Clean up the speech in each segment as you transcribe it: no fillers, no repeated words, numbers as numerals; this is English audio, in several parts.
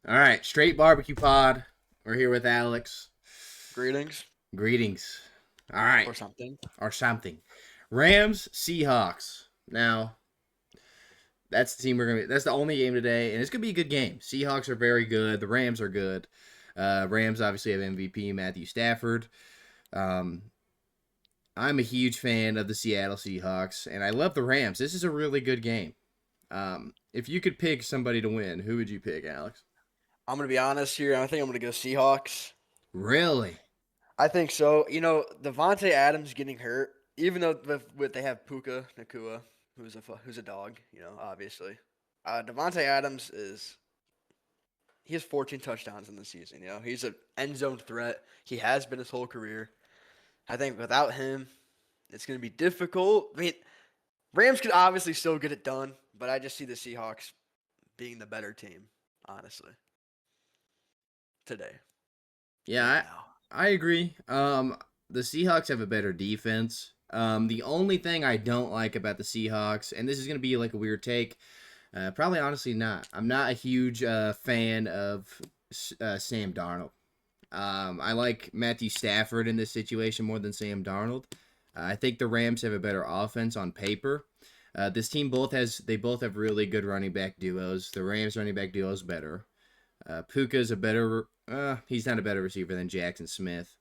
All right, straight barbecue pod. We're here with Alex. Greetings Greetings. All right, or something. or something. Rams, Seahawks. Now, that's the team we're gonna. That's the only game today, and it's gonna be a good game. Seahawks are very good. The Rams are good. Rams obviously have MVP Matthew Stafford. Um, I'm a huge fan of the Seattle Seahawks, and I love the Rams. This is a really good game. If you could pick somebody to win, who would you pick, Alex? I'm gonna be honest here. I think I'm gonna go Seahawks. Really? I think so. Devontae Adams getting hurt, even though they have Puka Nakua, who's a dog. Obviously, Devontae Adams he has 14 touchdowns in the season. He's an end zone threat. He has been his whole career. I think without him, it's gonna be difficult. I mean, Rams could obviously still get it done, but I just see the Seahawks being the better team, honestly, today. Yeah, Right now. I agree. The Seahawks have a better defense. The only thing I don't like about the Seahawks, and this is gonna be like a weird take, probably honestly not. I'm not a huge fan of Sam Darnold. I like Matthew Stafford in this situation more than Sam Darnold. I think the Rams have a better offense on paper. This team both have really good running back duos. The Rams running back duo is better. Puka's a better. He's not a better receiver than Jackson Smith.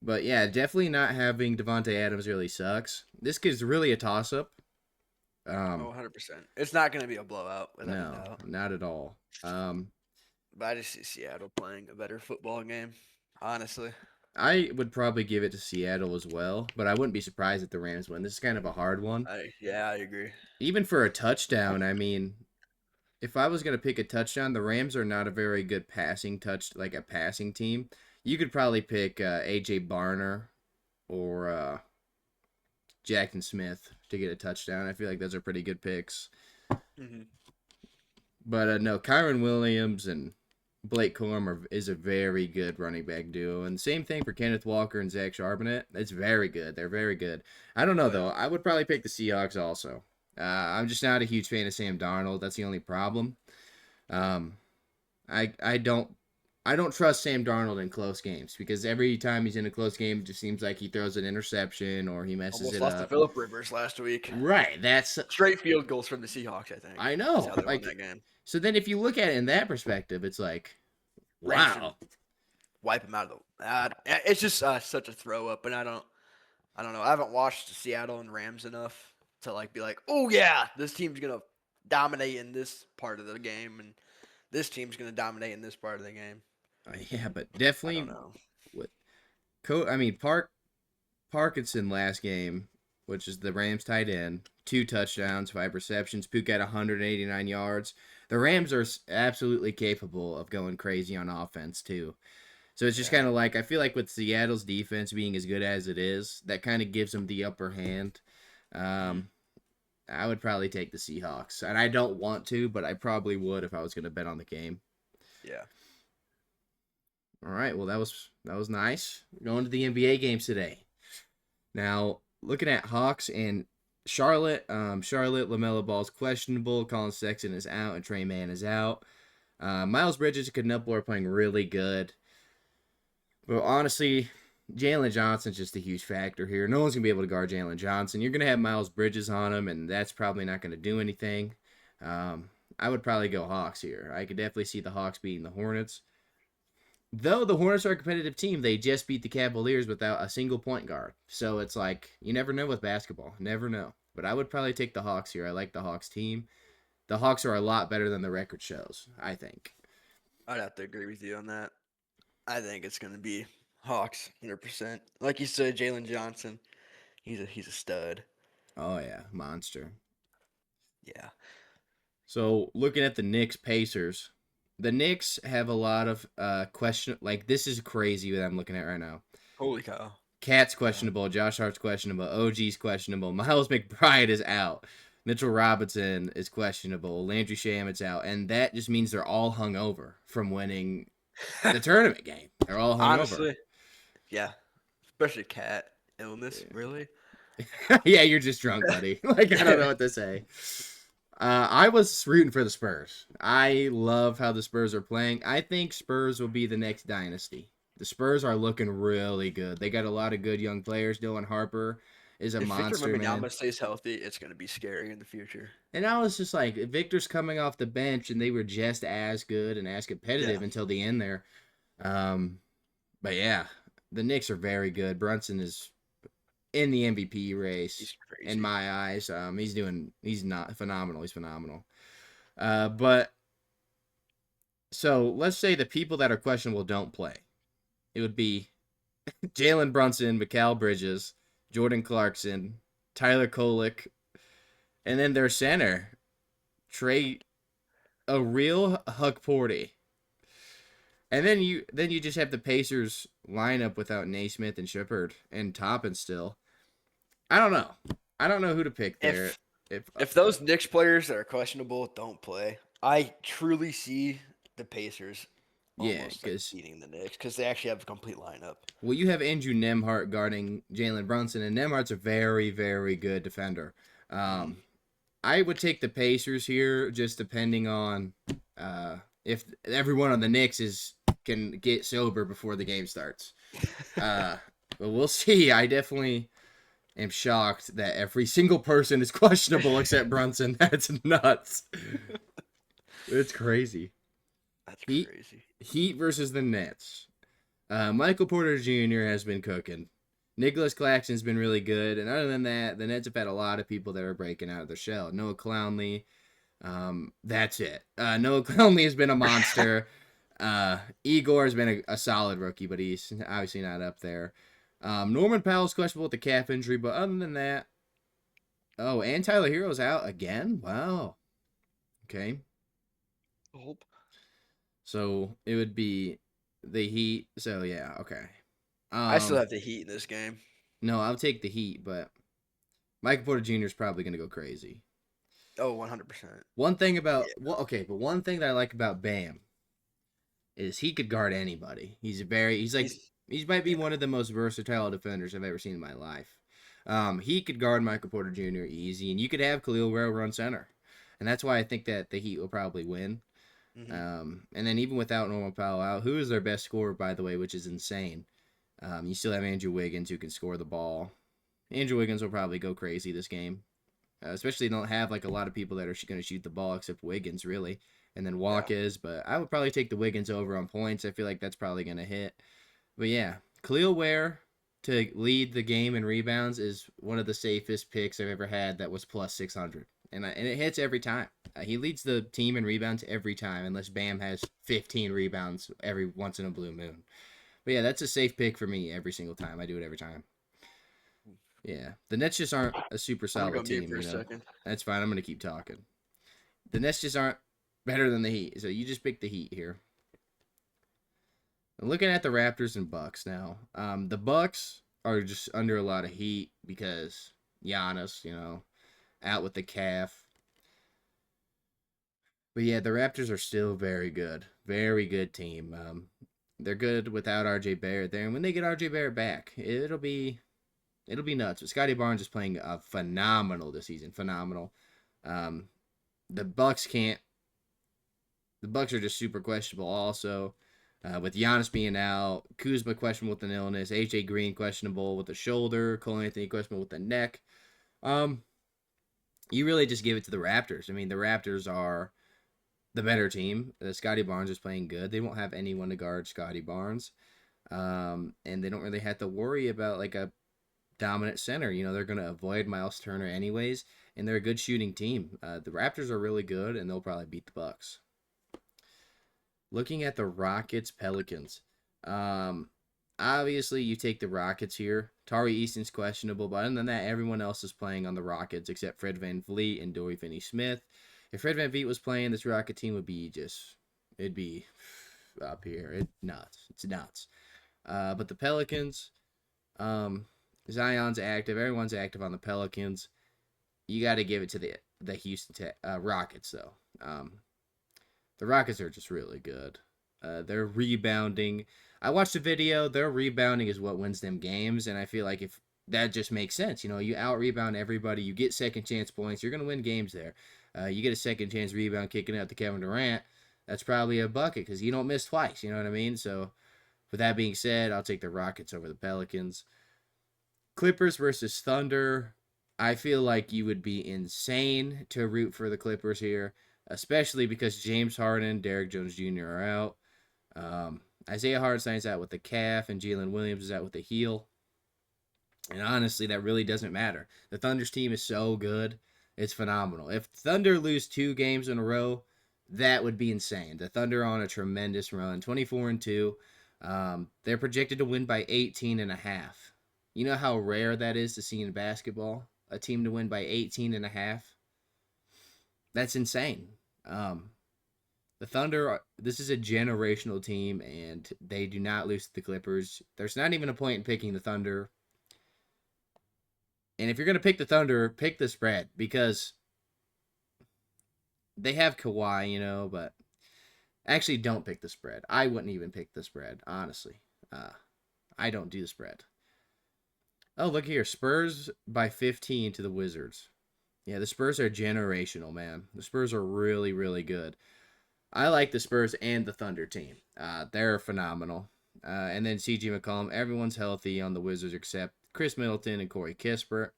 But yeah, definitely not having Devonte Adams really sucks. This is really a toss up. Oh, Um, 100%. It's not going to be a blowout, without a no, doubt. not at all. But I just see Seattle playing a better football game, honestly. I would probably give it to Seattle as well, but I wouldn't be surprised if the Rams win. This is kind of a hard one. I agree. Even for a touchdown, I mean, if I was going to pick a touchdown, the Rams are not a very good like a passing team. You could probably pick AJ Barner or Jackson Smith to get a touchdown. I feel like those are pretty good picks. hmm But no, Kyron Williams and Blake Corum is a very good running back duo. And same thing for Kenneth Walker and Zach Charbonnet. It's very good. They're very good. I don't know, Oh, though. yeah. I would probably pick the Seahawks also. I'm just not a huge fan of Sam Darnold. That's the only problem. Um, I don't trust Sam Darnold in close games because every time he's in a close game, it just seems like he throws an interception or he messes Almost it lost to up. Philip Rivers last week. Right. That's Straight field goals from the Seahawks, I think, I is know. how they won Like that game. so then if you look at it in that perspective, it's like, Rams should wow. wipe him out of the. It's just such a throw up, and I don't know. I haven't watched Seattle and Rams enough to be like, oh yeah, this team's gonna dominate in this part of the game, and this team's gonna dominate in this part of the game. Yeah, but I don't definitely know. with Parkinson last game, which is the Rams tight end, 2 touchdowns, 5 receptions. Puka had 189 yards. The Rams are absolutely capable of going crazy on offense too. So it's just Yeah. kind of like I feel like with Seattle's defense being as good as it is, that kind of gives them the upper hand. hmm Um, I would probably take the Seahawks, and I don't want to, but I probably would if I was going to bet on the game. Yeah. All right, well that was nice. Going to the NBA games today. Now looking at Hawks and Charlotte. Charlotte Lamelo Ball's questionable. Colin Sexton is out, and Trey Mann is out. Miles Bridges and Knuppel are playing really good. But honestly, Jalen Johnson's just a huge factor here. No one's gonna be able to guard Jalen Johnson. You're gonna have Miles Bridges on him, and that's probably not gonna do anything. I would probably go Hawks here. I could definitely see the Hawks beating the Hornets. Though the Hornets are a competitive team, they just beat the Cavaliers without a single point guard. So it's like you never know with basketball. Never know. But I would probably take the Hawks here. I like the Hawks team. The Hawks are a lot better than the record shows, I think. I'd have to agree with you on that. I think it's gonna be Hawks, 100%. Like you said, Jalen Johnson, he's a stud. Oh yeah, monster. Yeah. So looking at the Knicks Pacers, the Knicks have a lot of question. Like this is crazy what I'm looking at right now. Holy cow. Cat's Yeah. questionable. Josh Hart's questionable. OG's questionable. Miles McBride is out. Mitchell Robinson is questionable. Landry Shamit's out, and that just means they're all hung over from winning the tournament game. They're all hung over. Honestly, yeah. Especially cat illness, really. Yeah, you're just drunk, buddy. Like I don't know what to say. I was rooting for the Spurs. I love how the Spurs are playing. I think Spurs will be the next dynasty. The Spurs are looking really good. They got a lot of good young players. Dylan Harper is a If Victor monster, man. Wembanyama stays healthy, it's going to be scary in the future. And I was just like, Victor's coming off the bench, and they were just as good and as Yeah, competitive until the end there. Um, but yeah, the Knicks are very good. Brunson is in the MVP race he's in crazy. my eyes. He's not phenomenal. He's phenomenal. But so let's say the people that are questionable don't play. It would be Jalen Brunson, Mikal Bridges, Jordan Clarkson, Tyler Kolek, and then their center, Trey, a real Huck Porty. And then you just have the Pacers lineup without Naismith and Shepard and Toppin still. I don't know. I don't know who to pick there. If If if those Knicks players that are questionable don't play, I truly see the Pacers Yeah, almost like because beating the Knicks because they actually have a complete lineup. well, you have Andrew Nemhart guarding Jalen Brunson, and Nemhart's a very, very good defender. Hmm. Um, I would take the Pacers here, just depending on if everyone on the Knicks can get sober before the game starts. Uh, but we'll see. I definitely am shocked that every single person is questionable except Brunson. That's nuts. It's crazy. That's Heat crazy. Heat versus the Nets. Michael Porter Jr. has been cooking. Nicholas Claxton's been really good, and other than that, the Nets have had a lot of people that are breaking out of their shell. Noah Clowney, that's it. Noah Clowney has been a monster. Igor has been a solid rookie, but he's obviously not up there. Norman Powell's questionable with the calf injury, but other than that, oh, and Tyler Hero's out again. Wow. Okay, Hope. so it would be the Heat. So yeah, okay. I still Um, have the Heat in this game. no, I'll take the Heat, but Michael Porter Jr. is probably gonna go crazy. Oh, 100%. One thing Yeah. about well, okay, but one thing that I like about Bam is he could guard anybody. He's like He's he might be yeah. one of the most versatile defenders I've ever seen in my life. He could guard Michael Porter Jr. easy, and you could have Khalil Rail run center, and that's why I think that the Heat will probably win. Hmm. And then even without Norman Powell out, who is their best scorer by the way, which is insane. You still have Andrew Wiggins who can score the ball. Andrew Wiggins will probably go crazy this game. Especially don't have like a lot of people that are going to shoot the ball except Wiggins really, and then Yeah. Walk is. But I would probably take the Wiggins over on points. I feel like that's probably going to hit. But yeah, Khalil Ware to lead the game in rebounds is one of the safest picks I've ever had. That was plus 600, and it hits every time. He leads the team in rebounds every time, unless Bam has 15 rebounds every once in a blue moon. But yeah, that's a safe pick for me every single time. I do it every time. Yeah, the Nets just aren't a super I'm gonna go solid mute team. for a second. That's fine. I'm gonna keep talking. The Nets just aren't better than the Heat, so you just pick the Heat here. I'm looking at the Raptors and Bucks now. The Bucks are just under a lot of heat because Giannis, out with the calf. But yeah, the Raptors are still very good, very good team. They're good without RJ Barrett there, and when they get RJ Barrett back, it'll be nuts. But Scotty Barnes is playing phenomenal this season, phenomenal. Um, the Bucks can't. The Bucks are just super questionable. Also, with Giannis being out, Kuzma questionable with an illness, AJ Green questionable with the shoulder, Cole Anthony questionable with the neck. Um, you really just give it to the Raptors. I mean, the Raptors are the better team. Scotty Barnes is playing good. They won't have anyone to guard Scotty Barnes, and they don't really have to worry about like a dominant center. They're going to avoid Miles Turner anyways, and they're a good shooting team. The Raptors are really good, and they'll probably beat the Bucks. Looking at the Rockets Pelicans, um, obviously you take the Rockets here. Tari Easton's questionable, but other than that, everyone else is playing on the Rockets except Fred Van Vliet and Dorian Finney-Smith. If Fred Van Vliet was playing, this Rocket team would be it'd be up here. It's nuts. But the Pelicans, um, Zion's active. Everyone's active on the Pelicans. You got to give it to the Houston Rockets though. The Rockets are just really good. They're rebounding. I watched a video. Their rebounding is what wins them games, and I feel like if that just makes sense. You out rebound everybody, you get second chance points. You're gonna win games there. You get a second chance rebound kicking out to Kevin Durant. That's probably a bucket because you don't miss twice. You know what I mean? So, with that being said, I'll take the Rockets over the Pelicans. Clippers versus Thunder. I feel like you would be insane to root for the Clippers here, especially because James Harden, Derrick Jones Jr. are out. Isaiah Hartenstein's out with the calf, and Jalen Williams is out with the heel. And honestly, that really doesn't matter. The Thunder's team is so good. It's phenomenal. If Thunder lose 2 games in a row, that would be insane. The Thunder are on a tremendous run, 24 and 2. They're projected to win by 18 and a half. You know how rare that is to see in basketball? A team to win by 18 and a half? That's insane. Um, the Thunder, this is a generational team, and they do not lose to the Clippers. There's not even a point in picking the Thunder. And if you're going to pick the Thunder, pick the spread because they have Kawhi, but actually don't pick the spread. I wouldn't even pick the spread, honestly. I don't do the spread. Oh, look here. Spurs by 15 to the Wizards. Yeah, the Spurs are generational, man. The Spurs are really, really good. I like the Spurs and the Thunder team. They're phenomenal. And then CG McCollum, everyone's healthy on the Wizards except Chris Middleton and Corey Kispert.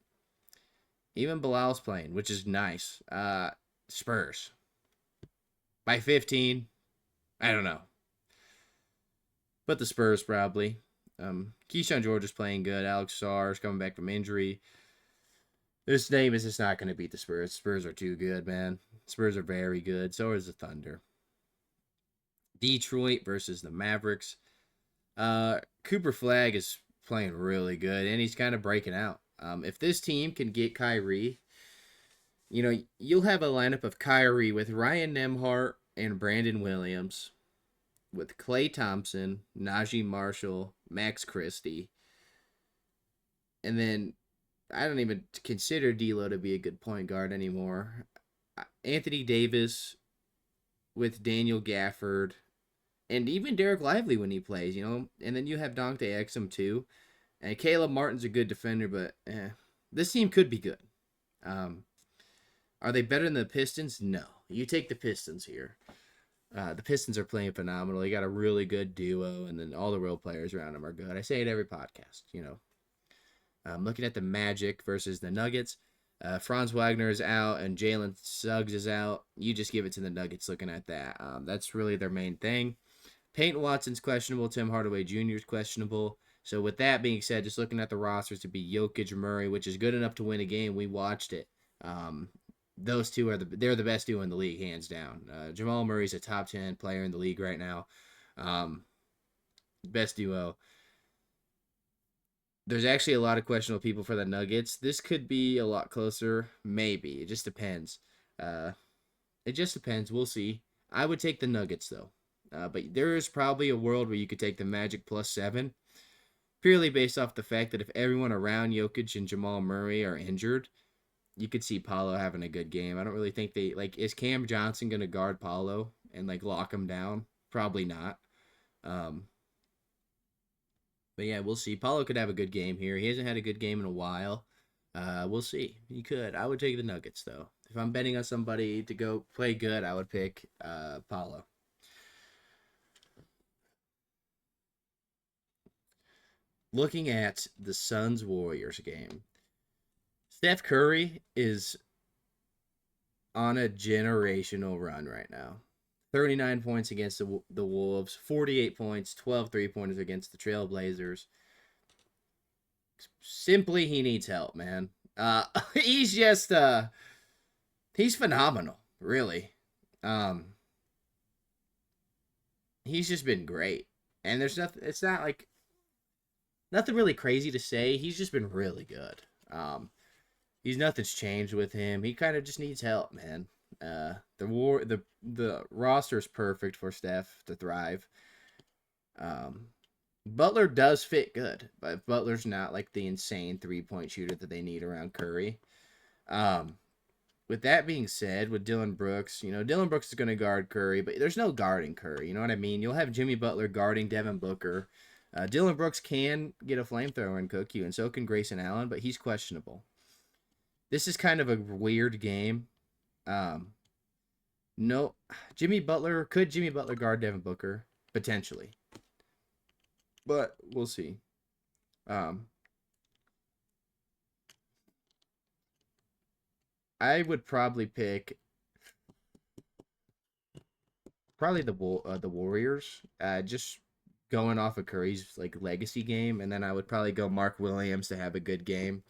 Even Bilal's playing, which is nice. Spurs by 15. I don't know, but the Spurs probably. Keyshawn George is playing good. Alex Sarr is coming back from injury. This name is just not going to beat the Spurs. Spurs are too good, man. Spurs are very good. So is the Thunder. Detroit versus the Mavericks. Cooper Flag is playing really good, and he's kind of breaking out. If this team can get Kyrie, you'll have a lineup of Kyrie with Ryan Nembhard and Brandon Williams, with Klay Thompson, Najee Marshall, Max Christie, and then I don't even consider D'Lo to be a good point guard anymore. Anthony Davis with Daniel Gafford, and even Derek Lively when he plays, and then you have Dante Exum too, and Caleb Martin's a good defender, but this team could be good. Are they better than the Pistons? No. You take the Pistons here. The Pistons are playing phenomenal. They got a really good duo, and then all the role players around them are good. I say it every podcast. Looking at the Magic versus the Nuggets. Franz Wagner is out, and Jalen Suggs is out. You just give it to the Nuggets looking at that. That's really their main thing. Peyton Watson's questionable. Tim Hardaway Jr. is questionable. So with that being said, just looking at the rosters to be Jokic, Murray, which is good enough to win a game. We watched it. Those two they're the best duo in the league, hands down. Jamal Murray's a top 10 player in the league right now. Best duo. There's actually a lot of questionable people for the Nuggets. This could be a lot closer, maybe. It just depends. It just depends. We'll see. I would take the Nuggets though, but there is probably a world where you could take the Magic +7, purely based off the fact that if everyone around Jokic and Jamal Murray are injured, you could see Paulo having a good game. I don't really think is Cam Johnson going to guard Paulo and lock him down? Probably not. But yeah, we'll see. Paulo could have a good game here. He hasn't had a good game in a while. We'll see. He could. I would take the Nuggets though. If I'm betting on somebody to go play good, I would pick Paulo. Looking at the Suns Warriors game, Steph Curry is on a generational run right now. 39 points against the Wolves, 48 points, 12 3-pointers against the Trailblazers. Simply, he needs help, man. He's just, he's phenomenal, really. He's just been great. And there's nothing, it's not nothing really crazy to say. He's just been really good. Nothing's changed with him. He kind of just needs help, man. The roster is perfect for Steph to thrive. Butler does fit good, but Butler's not the insane 3-point shooter that they need around Curry. With that being said, with Dylan Brooks, Dylan Brooks is going to guard Curry, but there's no guarding Curry. You know what I mean? You'll have Jimmy Butler guarding Devin Booker. Dylan Brooks can get a flamethrower and cook you, and so can Grayson Allen, but he's questionable. This is kind of a weird game Um, no, Jimmy Butler guard Devin Booker potentially, but we'll see. Um, I would probably pick the Warriors. Just going off of Curry's like legacy game, and then I would probably go Mark Williams to have a good game.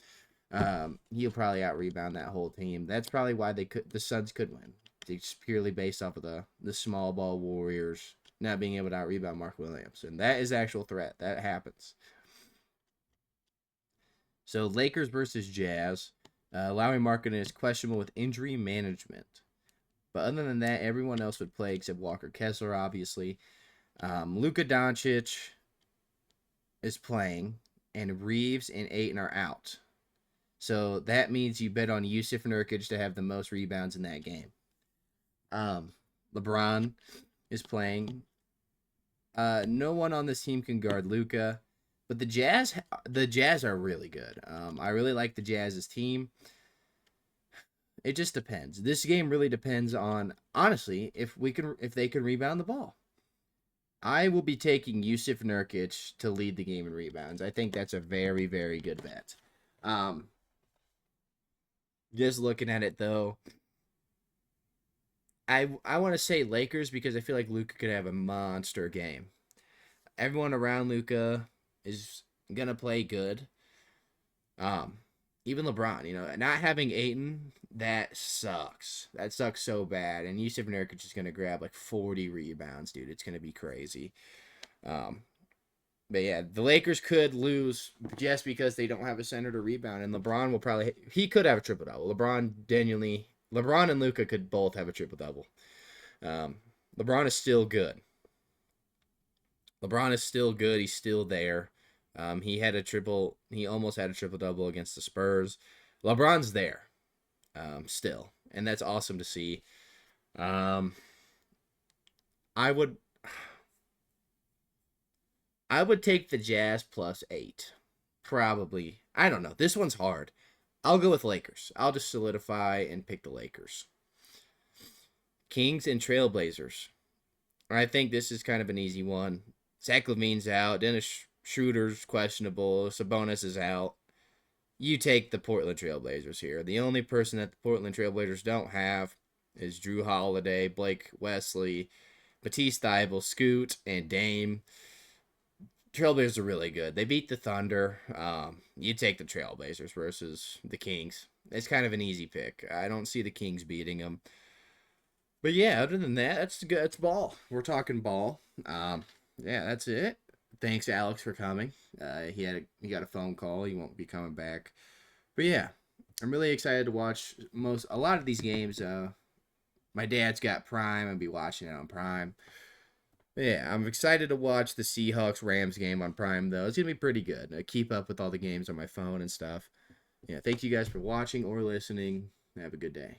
He'll probably out rebound that whole team. That's probably why the Suns could win. It's purely based off of the small ball Warriors not being able to out rebound Mark Williams, and that is actual threat. That happens. So Lakers versus Jazz. Lowry Markkinen is questionable with injury management. But other than that, everyone else would play except Walker Kessler, obviously. Luka Doncic is playing, and Reeves and Ayton are out. So that means you bet on Yusuf Nurkic to have the most rebounds in that game. Um, LeBron is playing. No one on this team can guard Luka, but the Jazz are really good. I really like the Jazz's team. It just depends. This game really depends on honestly if they can rebound the ball. I will be taking Yusuf Nurkic to lead the game in rebounds. I think that's a very, very good bet. Um, just looking at it though, I want to say Lakers because I feel like Luka could have a monster game. Everyone around Luka is gonna play good. Um, Even LeBron, not having Aiton, that sucks. That sucks so bad. And Yusuf Nurkic is gonna grab like 40 rebounds, dude. It's gonna be crazy. Um, But yeah, the Lakers could lose just because they don't have a center to rebound, and LeBron will probably he could have a triple double. LeBron and Luca could both have a triple double. Um, LeBron is still good. LeBron is still good. He's still there. He almost had a triple double against the Spurs. LeBron's there, still, and that's awesome to see. Um, I would I would take the Jazz +8. Probably. I don't know. This one's hard. I'll go with Lakers. I'll just solidify and pick the Lakers. Kings and Trailblazers. I think this is kind of an easy one. Zach Levine's out. Dennis Schroeder's questionable. Sabonis is out. You take the Portland Trailblazers here. The only person that the Portland Trailblazers don't have is Drew Holiday, Blake Wesley, Matisse Thybulle, Scoot, and Dame. Trailblazers are really good. They beat the Thunder. You take the Trailblazers versus the Kings. It's kind of an easy pick. I don't see the Kings beating them. But yeah, other than that, that's good. It's ball. We're talking ball. Yeah, that's it. Thanks, Alex, for coming. He got a phone call. He won't be coming back. But yeah, I'm really excited to watch a lot of these games. My dad's got Prime. I'll be watching it on Prime. Yeah, I'm excited to watch the Seahawks Rams game on Prime though. It's gonna be pretty good. I keep up with all the games on my phone and stuff. Yeah, thank you guys for watching or listening. Have a good day.